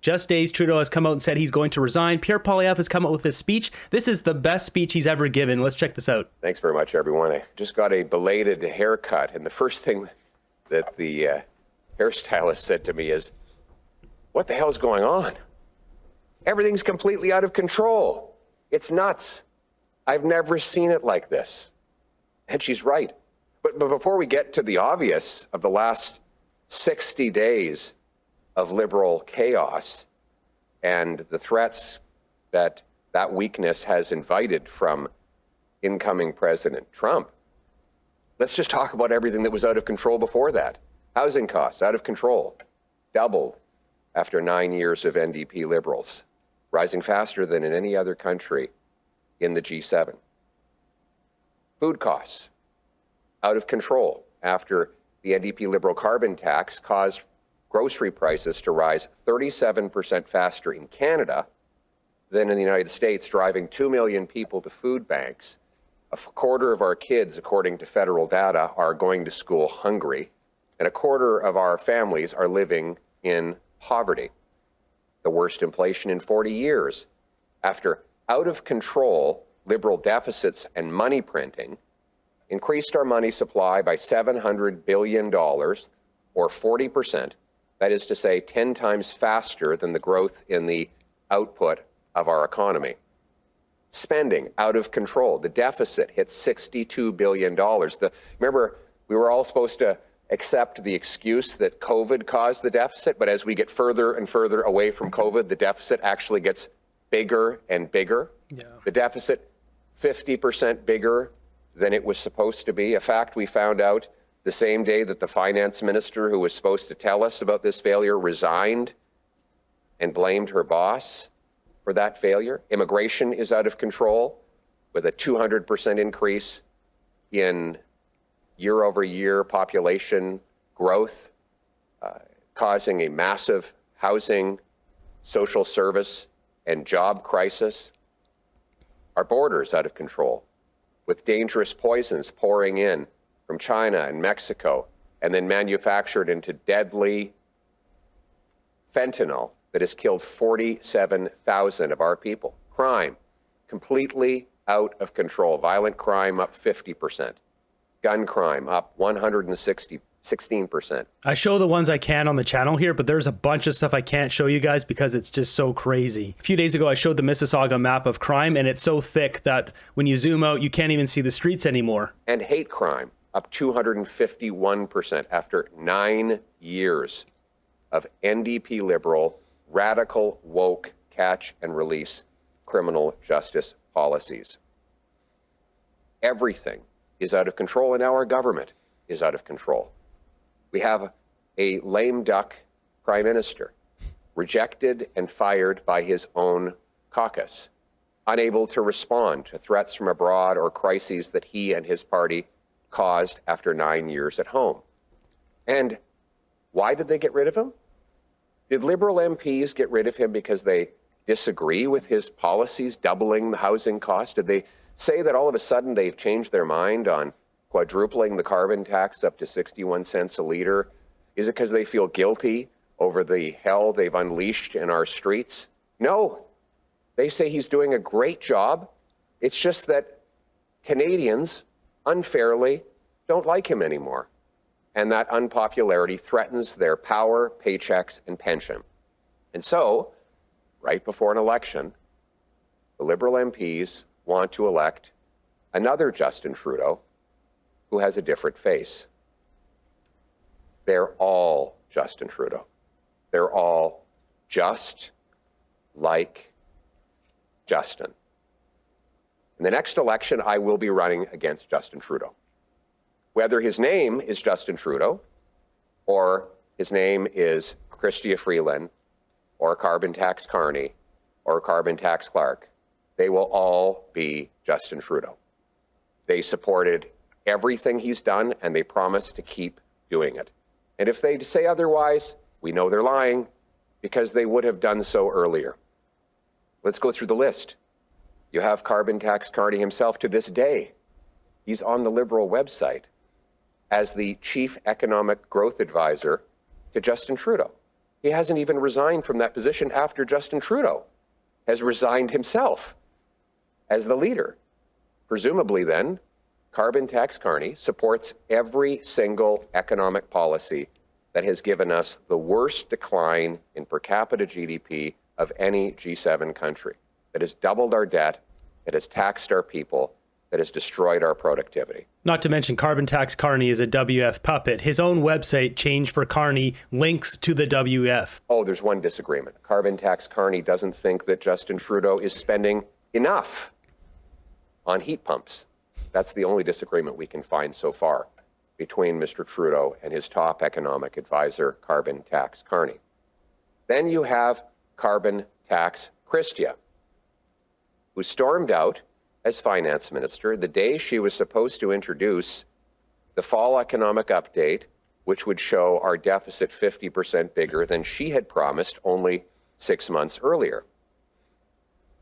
just days, Trudeau has come out and said he's going to resign. Pierre Poilievre has come out with this speech. This is the best speech he's ever given. Let's check this out. Thanks very much, everyone. I just got a belated haircut, and the first thing that the hairstylist said to me is, "What the hell's going on? Everything's completely out of control. It's nuts. I've never seen it like this." And she's right. But before we get to the obvious of the last 60 days of Liberal chaos and the threats that that weakness has invited from incoming President Trump, let's just talk about everything that was out of control before that. Housing costs, out of control, doubled after 9 years of NDP Liberals, rising faster than in any other country in the G7. Food costs, out of control after the NDP Liberal carbon tax caused grocery prices to rise 37% faster in Canada than in the United States, driving 2 million people to food banks. A quarter of our kids, according to federal data, are going to school hungry, and a quarter of our families are living in poverty. The worst inflation in 40 years. After out of control Liberal deficits and money printing increased our money supply by $700 billion, or 40%. That is to say, 10 times faster than the growth in the output of our economy. Spending out of control. The deficit hit $62 billion. Remember, we were all supposed to accept the excuse that COVID caused the deficit, but as we get further and further away from COVID, the deficit actually gets bigger and bigger. Yeah. The deficit, 50% bigger than it was supposed to be. A fact we found out the same day that the finance minister who was supposed to tell us about this failure resigned and blamed her boss for that failure. Immigration is out of control with a 200% increase in year-over-year population growth, causing a massive housing, social service, and job crisis. Our borders out of control, with dangerous poisons pouring in from China and Mexico, and then manufactured into deadly fentanyl that has killed 47,000 of our people. Crime, completely out of control. Violent crime up 50%. Gun crime up 16%. I show the ones I can on the channel here, but there's a bunch of stuff I can't show you guys because it's just so crazy. A few days ago, I showed the Mississauga map of crime, and it's so thick that when you zoom out, you can't even see the streets anymore. And hate crime up 251% after 9 years of NDP Liberal, radical, woke, catch and release criminal justice policies. Everything is out of control, and now our government is out of control. We have a lame duck prime minister, rejected and fired by his own caucus, unable to respond to threats from abroad or crises that he and his party caused after 9 years at home. And why did they get rid of him? Did Liberal MPs get rid of him because they disagree with his policies doubling the housing cost? Did they say that all of a sudden they've changed their mind on quadrupling the carbon tax up to 61 cents a litre? Is it because they feel guilty over the hell they've unleashed in our streets? No. They say he's doing a great job. It's just that Canadians unfairly don't like him anymore. And that unpopularity threatens their power, paychecks, and pension. And so, right before an election, the Liberal MPs want to elect another Justin Trudeau who has a different face. They're all Justin Trudeau. They're all just like Justin. In the next election, I will be running against Justin Trudeau. Whether his name is Justin Trudeau, or his name is Chrystia Freeland, or Carbon Tax Carney, or Carbon Tax Clark, they will all be Justin Trudeau. They supported everything he's done, and they promise to keep doing it. And if they say otherwise, we know they're lying, because they would have done so earlier. Let's go through the list. You have Carbon Tax Carney himself to this day. He's on the Liberal website as the Chief Economic Growth Advisor to Justin Trudeau. He hasn't even resigned from that position after Justin Trudeau has resigned himself as the leader. Presumably then, Carbon Tax Carney supports every single economic policy that has given us the worst decline in per capita GDP of any G7 country, that has doubled our debt, that has taxed our people, that has destroyed our productivity. Not to mention Carbon Tax Carney is a WF puppet. His own website, Change for Carney, links to the WF. Oh, there's one disagreement. Carbon Tax Carney doesn't think that Justin Trudeau is spending enough on heat pumps. That's the only disagreement we can find so far between Mr. Trudeau and his top economic advisor, Carbon Tax Carney. Then you have Carbon Tax Chrystia, who stormed out as finance minister the day she was supposed to introduce the fall economic update, which would show our deficit 50% bigger than she had promised only 6 months earlier.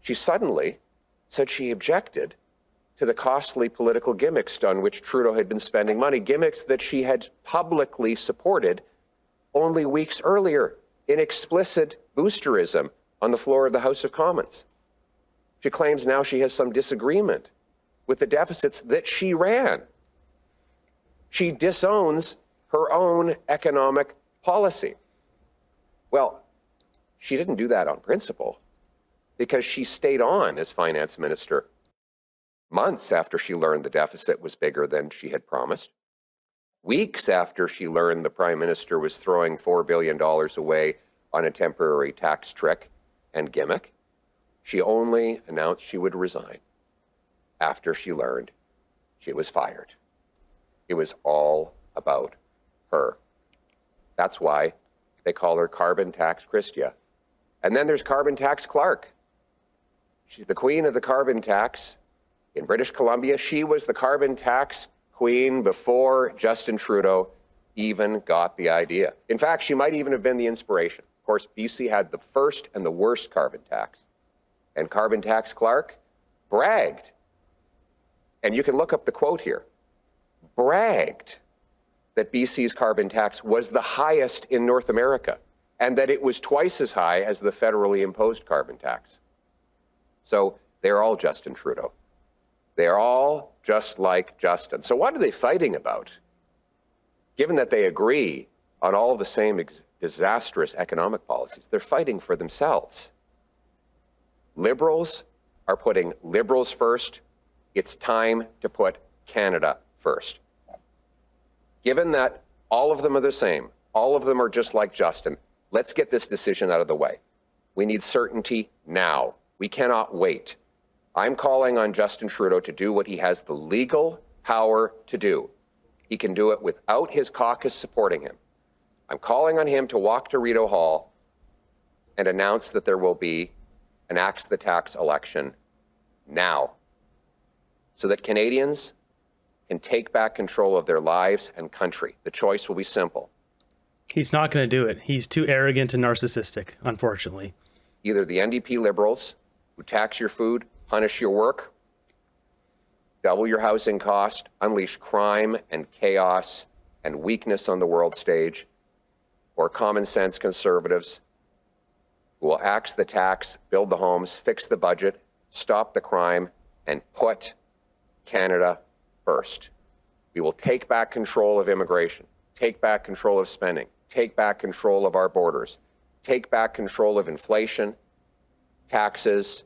She suddenly said she objected to the costly political gimmicks on which Trudeau had been spending money, gimmicks that she had publicly supported only weeks earlier in explicit boosterism on the floor of the House of Commons. She claims now she has some disagreement with the deficits that she ran. She disowns her own economic policy. Well, she didn't do that on principle, because she stayed on as finance minister months after she learned the deficit was bigger than she had promised, weeks after she learned the prime minister was throwing $4 billion away on a temporary tax trick and gimmick. She only announced she would resign after she learned she was fired. It was all about her. That's why they call her Carbon Tax Chrystia. And then there's Carbon Tax Clark. She's the queen of the carbon tax in British Columbia. She was the carbon tax queen before Justin Trudeau even got the idea. In fact, she might even have been the inspiration. Of course, BC had the first and the worst carbon tax. And Carbon Tax Clark bragged, and you can look up the quote here, bragged that BC's carbon tax was the highest in North America and that it was twice as high as the federally imposed carbon tax. So they're all Justin Trudeau. They're all just like Justin. So what are they fighting about? Given that they agree on all the same disastrous economic policies, they're fighting for themselves. Liberals are putting Liberals first. It's time to put Canada first. Given that all of them are the same, all of them are just like Justin, let's get this decision out of the way. We need certainty now. We cannot wait. I'm calling on Justin Trudeau to do what he has the legal power to do. He can do it without his caucus supporting him. I'm calling on him to walk to Rideau Hall and announce that there will be an Axe the Tax election now, so that Canadians can take back control of their lives and country. The choice will be simple. He's not going to do it. He's too arrogant and narcissistic, unfortunately. Either the NDP Liberals, who tax your food, punish your work, double your housing cost, unleash crime and chaos and weakness on the world stage, or common sense Conservatives who will axe the tax, build the homes, fix the budget, stop the crime, and put Canada first. We will take back control of immigration, take back control of spending, take back control of our borders, take back control of inflation, taxes,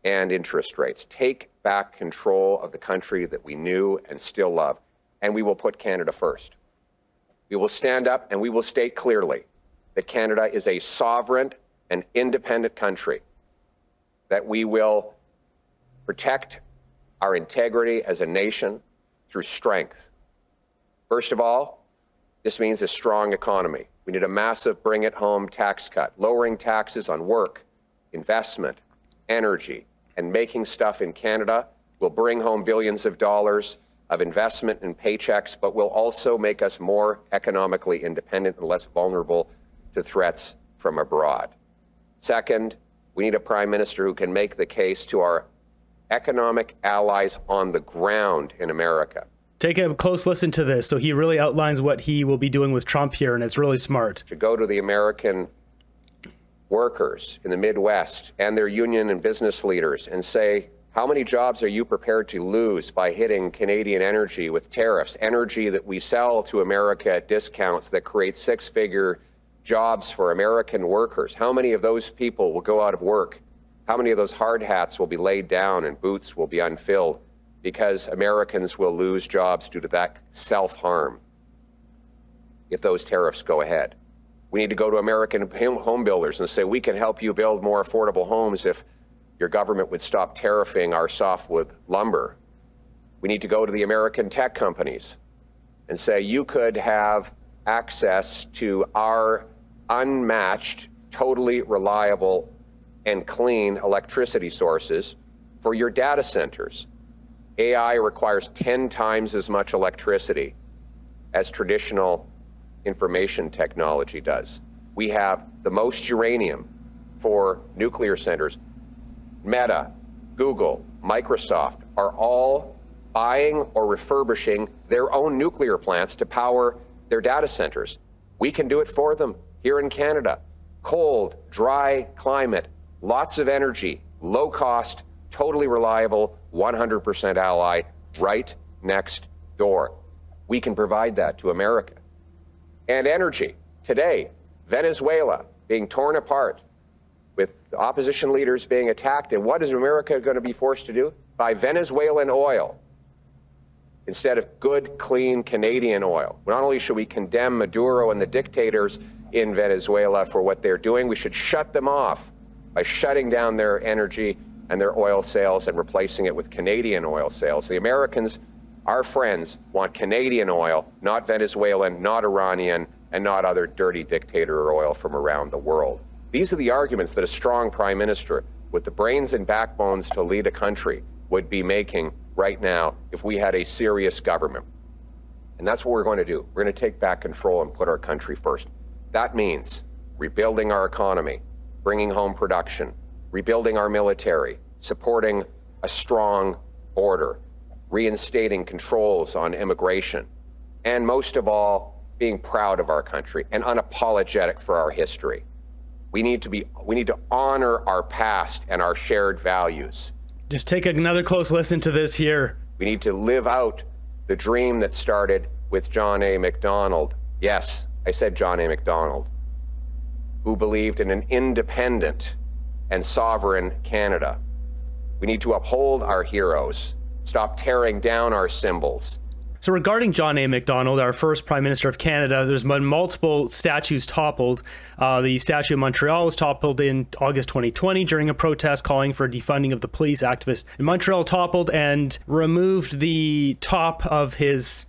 and interest rates. Take back control of the country that we knew and still love, and we will put Canada first. We will stand up and we will state clearly that Canada is a sovereign and independent country, that we will protect our integrity as a nation through strength. First of all, this means a strong economy. We need a massive bring-it-home tax cut, lowering taxes on work, investment, energy, and making stuff in Canada will bring home billions of dollars of investment and paychecks, but will also make us more economically independent and less vulnerable to threats from abroad. Second, we need a prime minister who can make the case to our economic allies on the ground in America Take a close listen to this. So he really outlines what he will be doing with Trump here, and it's really smart. To go to the American workers in the Midwest and their union and business leaders and say, how many jobs are you prepared to lose by hitting Canadian energy with tariffs? Energy that we sell to America at discounts that create six-figure jobs for American workers. How many of those people will go out of work? How many of those hard hats will be laid down and boots will be unfilled because Americans will lose jobs due to that self-harm if those tariffs go ahead? We need to go to American home builders and say, we can help you build more affordable homes if your government would stop tariffing our softwood lumber. We need to go to the American tech companies and say, you could have access to our unmatched, totally reliable and clean electricity sources for your data centers. AI requires 10 times as much electricity as traditional information technology does. We have the most uranium for nuclear centers. Meta, Google, Microsoft are all buying or refurbishing their own nuclear plants to power their data centers. We can do it for them here in Canada. Cold, dry climate, lots of energy, low cost, totally reliable, 100% ally, right next door. We can provide that to America. And energy. Today, Venezuela being torn apart, with opposition leaders being attacked. And what is America going to be forced to do? Buy Venezuelan oil instead of good, clean Canadian oil. Not only should we condemn Maduro and the dictators in Venezuela for what they're doing, we should shut them off by shutting down their energy and their oil sales and replacing it with Canadian oil sales. The Americans, our friends, want Canadian oil, not Venezuelan, not Iranian, and not other dirty dictator oil from around the world. These are the arguments that a strong prime minister with the brains and backbones to lead a country would be making right now if we had a serious government. And that's what we're going to do. We're going to take back control and put our country first. That means rebuilding our economy, bringing home production, rebuilding our military, supporting a strong border, reinstating controls on immigration, and most of all, being proud of our country and unapologetic for our history. We need to honor our past and our shared values. Just take another close listen to this here. We need to live out the dream that started with John A. Macdonald. Yes, I said John A. Macdonald, who believed in an independent and sovereign Canada. We need to uphold our heroes, stop tearing down our symbols. So regarding John A. Macdonald, our first Prime Minister of Canada, there's been multiple statues toppled. The statue of Montreal was toppled in August 2020 during a protest calling for defunding of the police. Activists in Montreal toppled and removed the top of his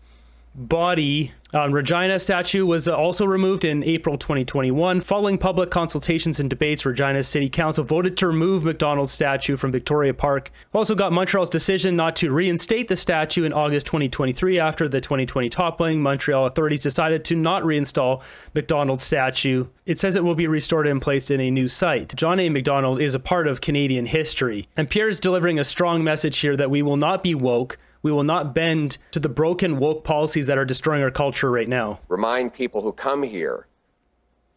body. Regina statue was also removed in April 2021. Following public consultations and debates, Regina's City Council voted to remove Macdonald's statue from Victoria Park. Also got Montreal's decision not to reinstate the statue in August 2023 after the 2020 toppling. Montreal authorities decided to not reinstall Macdonald's statue. It says it will be restored and placed in a new site. John A. Macdonald is a part of Canadian history, and Pierre is delivering a strong message here that we will not be woke. We will not bend to the broken woke policies that are destroying our culture right now. Remind people who come here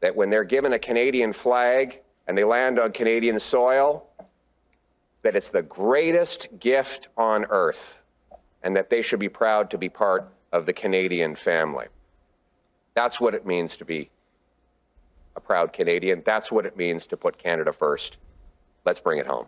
that when they're given a Canadian flag and they land on Canadian soil, that it's the greatest gift on earth and that they should be proud to be part of the Canadian family. That's what it means to be a proud Canadian. That's what it means to put Canada first. Let's bring it home.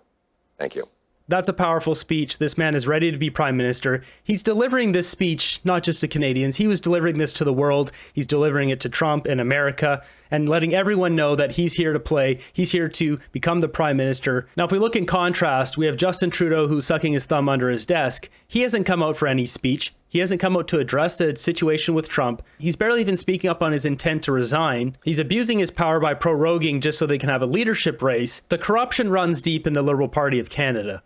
Thank you. That's a powerful speech. This man is ready to be prime minister. He's delivering this speech not just to Canadians. He was delivering this to the world. He's delivering it to Trump and America and letting everyone know that he's here to play. He's here to become the prime minister. Now, if we look in contrast, we have Justin Trudeau who's sucking his thumb under his desk. He hasn't come out for any speech. He hasn't come out to address the situation with Trump. He's barely even speaking up on his intent to resign. He's abusing his power by proroguing just so they can have a leadership race. The corruption runs deep in the Liberal Party of Canada.